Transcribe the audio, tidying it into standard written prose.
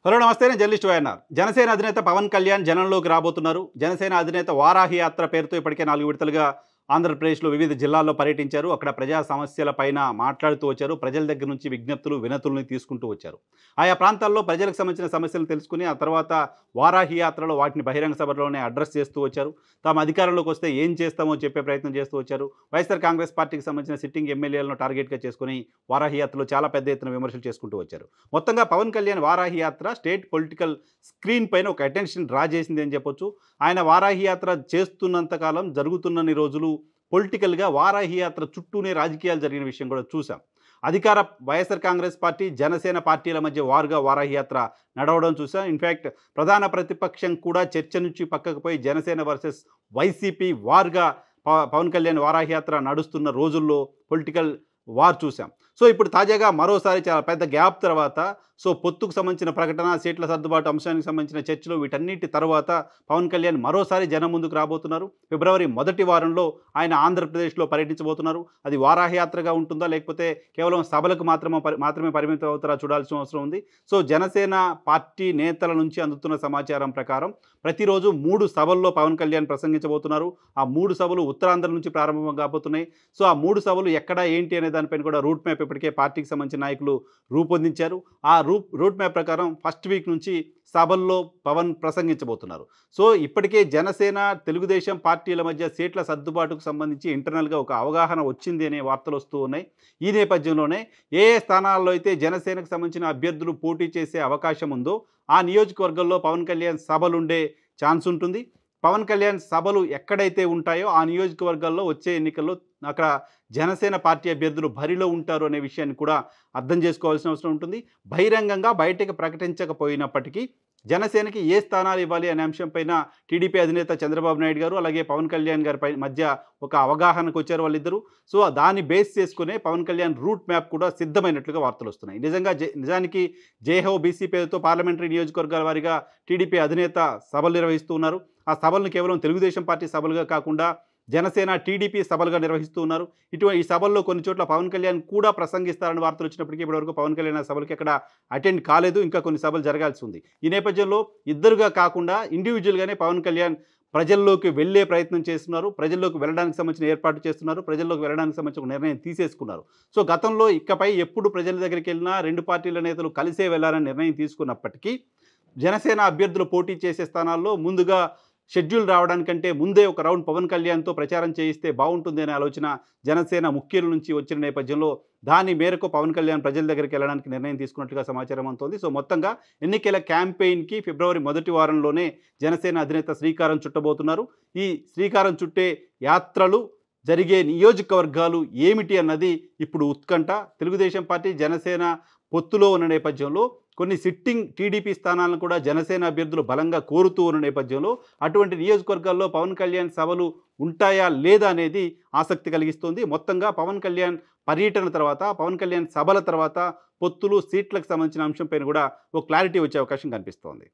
Hello నమస్తే, నేను journalist YNR. Janasena అధినేత పవన్ కళ్యాణ్ జనంలోకి రాబోతున్నారు. జనసేన అధినేత వారాహి యాత్ర పేరుతో ఇప్పటికే 4 విడతలుగా ఆంధ్రప్రదేశ్లో వివిధ జిల్లాల్లో పర్యటించారు. అక్కడ ప్రజా సమస్యల పైన మాట్లాడుతూ వచ్చారు. ప్రజల దగ్గర నుంచి విజ్ఞప్తులు, వినతుల్ని తీసుకుంటూ వచ్చారు. ఆయా ప్రాంతాల్లో ప్రజలకు సంబంధించిన సమస్యలను తెలుసుకుని ఆ తర్వాత వారాహి యాత్రలో వాటిని బహిరంగ సభలోనే అడ్రస్ చేస్తూ వచ్చారు. తాము అధికారంలోకి వస్తే ఏం చేస్తామో చెప్పే ప్రయత్నం చేస్తూ వచ్చారు. వైఎస్ఆర్ కాంగ్రెస్ పార్టీకి సంబంధించిన సిట్టింగ్ ఎమ్మెల్యేలను టార్గెట్గా చేసుకుని వారాహి యాత్రలో చాలా పెద్ద ఎత్తున విమర్శలు చేసుకుంటూ వచ్చారు. మొత్తంగా పవన్ కళ్యాణ్ వారాహి యాత్ర స్టేట్ పొలిటికల్ స్క్రీన్ పైన ఒక అటెన్షన్ డ్రా చేసింది అని చెప్పొచ్చు. ఆయన వారాహి యాత్ర చేస్తున్నంత కాలం, జరుగుతున్నన్ని రోజులు పొలిటికల్గా వారాహి యాత్ర చుట్టూనే రాజకీయాలు జరిగిన విషయం కూడా చూసాం. అధికార వైఎస్ఆర్ కాంగ్రెస్ పార్టీ, జనసేన పార్టీల మధ్య వారుగా వారాహి యాత్ర నడవడం చూసాం. ఇన్ఫ్యాక్ట్ ప్రధాన ప్రతిపక్షం కూడా చర్చ నుంచి పక్కకు పోయి జనసేన వర్సెస్ వైసీపీ వార్గా పవన్ కళ్యాణ్ వారాహి యాత్ర నడుస్తున్న రోజుల్లో పొలిటికల్ వార్ చూసాం. సో ఇప్పుడు తాజాగా మరోసారి చాలా పెద్ద గ్యాప్ తర్వాత పొత్తుకు సంబంధించిన ప్రకటన, సీట్ల సర్దుబాటు అంశానికి సంబంధించిన చర్చలు, వీటన్నిటి తర్వాత పవన్ కళ్యాణ్ మరోసారి జనం ముందుకు రాబోతున్నారు. ఫిబ్రవరి మొదటి వారంలో ఆయన ఆంధ్రప్రదేశ్లో పర్యటించబోతున్నారు. అది వారాహి యాత్రగా ఉంటుందా, లేకపోతే కేవలం సభలకు మాత్రమే పరిమితం అవుతారా చూడాల్సిన అవసరం ఉంది. జనసేన పార్టీ నేతల నుంచి అందుతున్న సమాచారం ప్రకారం ప్రతిరోజు 3 సభల్లో పవన్ కళ్యాణ్ ప్రసంగించబోతున్నారు. ఆ 3 సభలు ఉత్తరాంధ్ర నుంచి ప్రారంభం కాబోతున్నాయి. ఆ 3 సభలు ఎక్కడ ఏంటి అనే దానిపైన కూడా రూట్ మ్యాప్ ఇప్పటికే పార్టీకి సంబంధించిన నాయకులు రూపొందించారు. ఆ రూట్ మ్యాప్ ప్రకారం ఫస్ట్ వీక్ నుంచి సభల్లో పవన్ ప్రసంగించబోతున్నారు. ఇప్పటికే జనసేన, తెలుగుదేశం పార్టీల మధ్య సీట్ల సర్దుబాటుకు సంబంధించి ఇంటర్నల్గా ఒక అవగాహన వచ్చింది అనే వార్తలు వస్తూ ఉన్నాయి. ఈ నేపథ్యంలోనే ఏ స్థానాల్లో అయితే జనసేనకు సంబంధించిన అభ్యర్థులు పోటీ చేసే అవకాశం ఉందో ఆ నియోజకవర్గంలో పవన్ కళ్యాణ్ సభలుండే ఛాన్స్ ఉంటుంది. పవన్ కళ్యాణ్ సభలు ఎక్కడైతే ఉంటాయో ఆ నియోజకవర్గాల్లో వచ్చే ఎన్నికల్లో అక్కడ జనసేన పార్టీ అభ్యర్థులు బరిలో ఉంటారు అనే విషయాన్ని కూడా అర్థం చేసుకోవాల్సిన అవసరం ఉంటుంది. బహిరంగంగా బయటకు ప్రకటించకపోయినప్పటికీ జనసేనకి ఏ స్థానాలు ఇవ్వాలి అనే అంశంపైన టీడీపీ అధినేత చంద్రబాబు నాయుడు గారు, అలాగే పవన్ కళ్యాణ్ గారి మధ్య ఒక అవగాహనకు వచ్చారు వాళ్ళిద్దరూ. దాన్ని బేస్ చేసుకునే పవన్ కళ్యాణ్ రూట్ మ్యాప్ కూడా సిద్ధమైనట్లుగా వార్తలు వస్తున్నాయి. నిజానికి జేహో బీసీ పేరుతో పార్లమెంటరీ నియోజకవర్గాల వారీగా టీడీపీ అధినేత సభలు నిర్వహిస్తూ ఉన్నారు. ఆ సభలను కేవలం తెలుగుదేశం పార్టీ సభలుగా కాకుండా జనసేన, టీడీపీ సభలుగా నిర్వహిస్తూ ఉన్నారు. ఈ సభల్లో కొన్ని చోట్ల పవన్ కళ్యాణ్ కూడా ప్రసంగిస్తారని వార్తలు వచ్చినప్పటికీ ఇప్పటివరకు పవన్ కళ్యాణ్ ఆ సభలకి ఎక్కడ అటెండ్ కాలేదు. ఇంకా కొన్ని సభలు జరగాల్సి ఉంది. ఈ నేపథ్యంలో ఇద్దరుగా కాకుండా ఇండివిజువల్గానే పవన్ కళ్యాణ్ ప్రజల్లోకి వెళ్ళే ప్రయత్నం చేస్తున్నారు. ప్రజల్లోకి వెళ్ళడానికి సంబంధించిన ఏర్పాటు చేస్తున్నారు. ప్రజల్లోకి వెళ్ళడానికి సంబంధించిన ఒక నిర్ణయం తీసేసుకున్నారు. గతంలో ఇకపై ఎప్పుడు ప్రజల దగ్గరికి వెళ్ళినా 2 పార్టీల నేతలు కలిసే వెళ్ళాలని నిర్ణయం తీసుకున్నప్పటికీ జనసేన అభ్యర్థులు పోటీ చేసే స్థానాల్లో ముందుగా షెడ్యూల్ రావడానికంటే ముందే ఒక రౌండ్ పవన్ కళ్యాణ్తో ప్రచారం చేయిస్తే బాగుంటుంది అనే ఆలోచన జనసేన ముఖ్యుల నుంచి వచ్చిన నేపథ్యంలో దాని మేరకు పవన్ కళ్యాణ్ ప్రజల దగ్గరికి వెళ్ళడానికి నిర్ణయం తీసుకున్నట్లుగా సమాచారం అందుతోంది. మొత్తంగా ఎన్నికల క్యాంపెయిన్కి ఫిబ్రవరి మొదటి వారంలోనే జనసేన అధినేత శ్రీకారం చుట్టబోతున్నారు. ఈ శ్రీకారం చుట్టే యాత్రలు జరిగే నియోజకవర్గాలు ఏమిటి అన్నది ఇప్పుడు ఉత్కంఠ. తెలుగుదేశం పార్టీ, జనసేన పొత్తులో ఉన్న నేపథ్యంలో కొన్ని సిట్టింగ్ టీడీపీ స్థానాలను కూడా జనసేన అభ్యర్థులు బలంగా కోరుతూ ఉన్న నేపథ్యంలో అటువంటి నియోజకవర్గాల్లో పవన్ కళ్యాణ్ సభలు ఉంటాయా లేదా అనేది ఆసక్తి కలిగిస్తుంది. మొత్తంగా పవన్ కళ్యాణ్ పర్యటన తర్వాత, పవన్ కళ్యాణ్ సభల తర్వాత పొత్తులు, సీట్లకు సంబంధించిన అంశంపైన కూడా ఒక క్లారిటీ వచ్చే అవకాశం కనిపిస్తోంది.